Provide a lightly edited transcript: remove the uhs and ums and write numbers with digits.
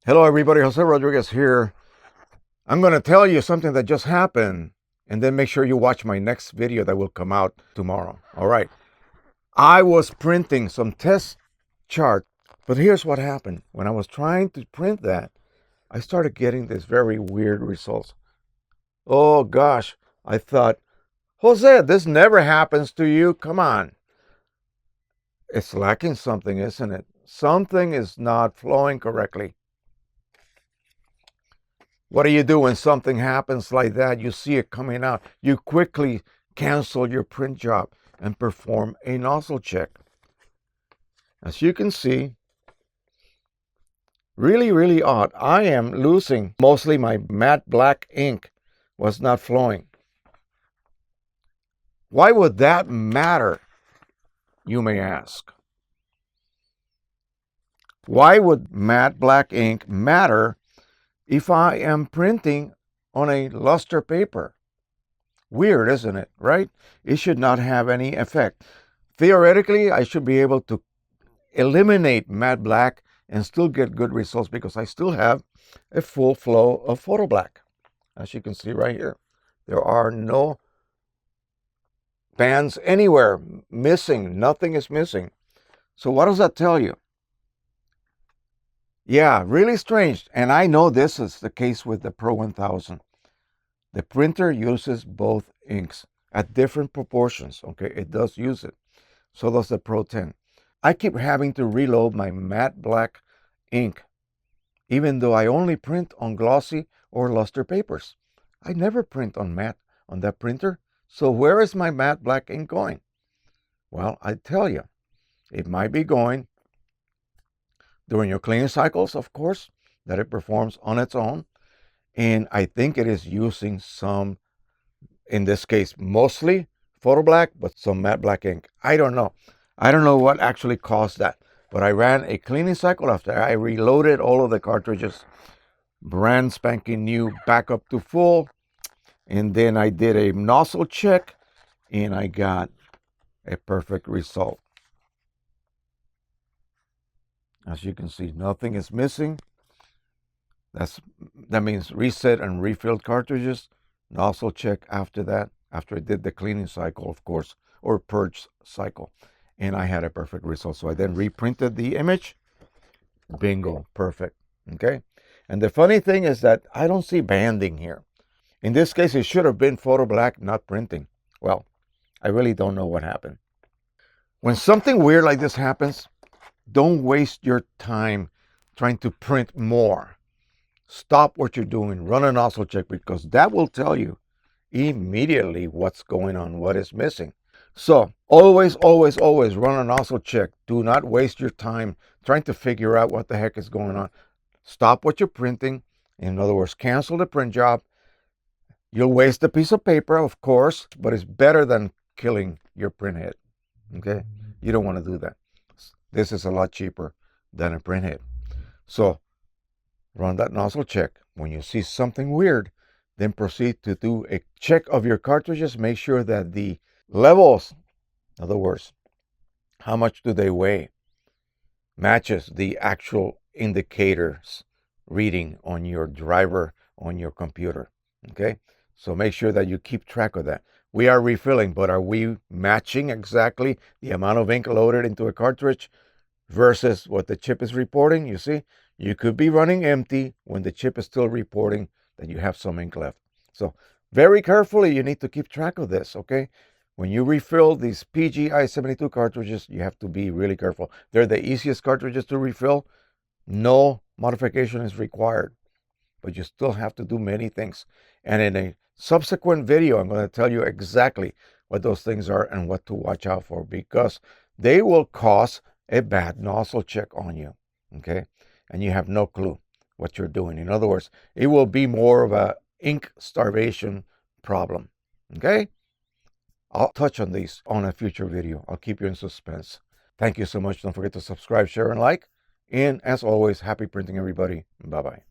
Hello everybody, Jose Rodriguez here. I'm going to tell you something that just happened, and then make sure you watch my next video that will come out tomorrow. All right. I was printing some test chart, but here's what happened. When I was trying to print that, I started getting these very weird results. Oh gosh, I thought, Jose, this never happens to you. Come on. It's lacking something, isn't it? Something is not flowing correctly. What do you do when something happens like that? You see it coming out. You quickly cancel your print job and perform a nozzle check. As you can see, really odd. I am losing mostly my matte black ink was not flowing. Why would that matter, you may ask? Why would matte black ink matter if I am printing on a luster paper? Weird, isn't it, right? It should not have any effect. Theoretically, I should be able to eliminate matte black and still get good results because I still have a full flow of photo black. As you can see right here, there are no bands anywhere missing. Nothing is missing. So what does that tell you? Yeah, really strange. And I know this is the case with the Pro-1000. The printer uses both inks at different proportions. Okay, it does use it. So does the Pro-10. I keep having to reload my matte black ink, even though I only print on glossy or luster papers. I never print on matte on that printer. So where is my matte black ink going? Well, I tell you, it might be going during your cleaning cycles, of course, that it performs on its own. And I think it is using some, in this case, mostly photo black, but some matte black ink. I don't know. I don't know what actually caused that. But I ran a cleaning cycle after I reloaded all of the cartridges, brand spanking new, back up to full. And then I did a nozzle check, and I got a perfect result. As you can see, nothing is missing. That means reset and refilled cartridges. Nozzle check after that, after I did the cleaning cycle, of course, or purge cycle. And I had a perfect result. So I then reprinted the image. Bingo, perfect. Okay. And the funny thing is that I don't see banding here. In this case, it should have been photo black, not printing. Well, I really don't know what happened. When something weird like this happens, don't waste your time trying to print more. Stop what you're doing, run a nozzle check, because that will tell you immediately what's going on, what is missing. So always run a nozzle check. Do not waste your time trying to figure out what the heck is going on. Stop what you're printing. In other words, cancel the print job. You'll waste a piece of paper, of course, but it's better than killing your print head. Okay? You don't want to do that. This is a lot cheaper than a print head. So run that nozzle check. When you see something weird, then proceed to do a check of your cartridges. Make sure that the levels, in other words, how much do they weigh, matches the actual indicators reading on your driver on your computer. Okay? So make sure that you keep track of that. We are refilling, but are we matching exactly the amount of ink loaded into a cartridge versus what the chip is reporting? You see, you could be running empty when the chip is still reporting that you have some ink left. So very carefully, you need to keep track of this, okay? When you refill these PGI-72 cartridges, you have to be really careful. They're the easiest cartridges to refill. No modification is required, but you still have to do many things. And in a subsequent video, I'm going to tell you exactly what those things are and what to watch out for, because they will cause a bad nozzle check on you, okay? And you have no clue what you're doing. In other words, it will be more of a ink starvation problem, okay? I'll touch on these on a future video. I'll keep you in suspense. Thank you so much. Don't forget to subscribe, share, and like. And as always, happy printing, everybody. Bye-bye.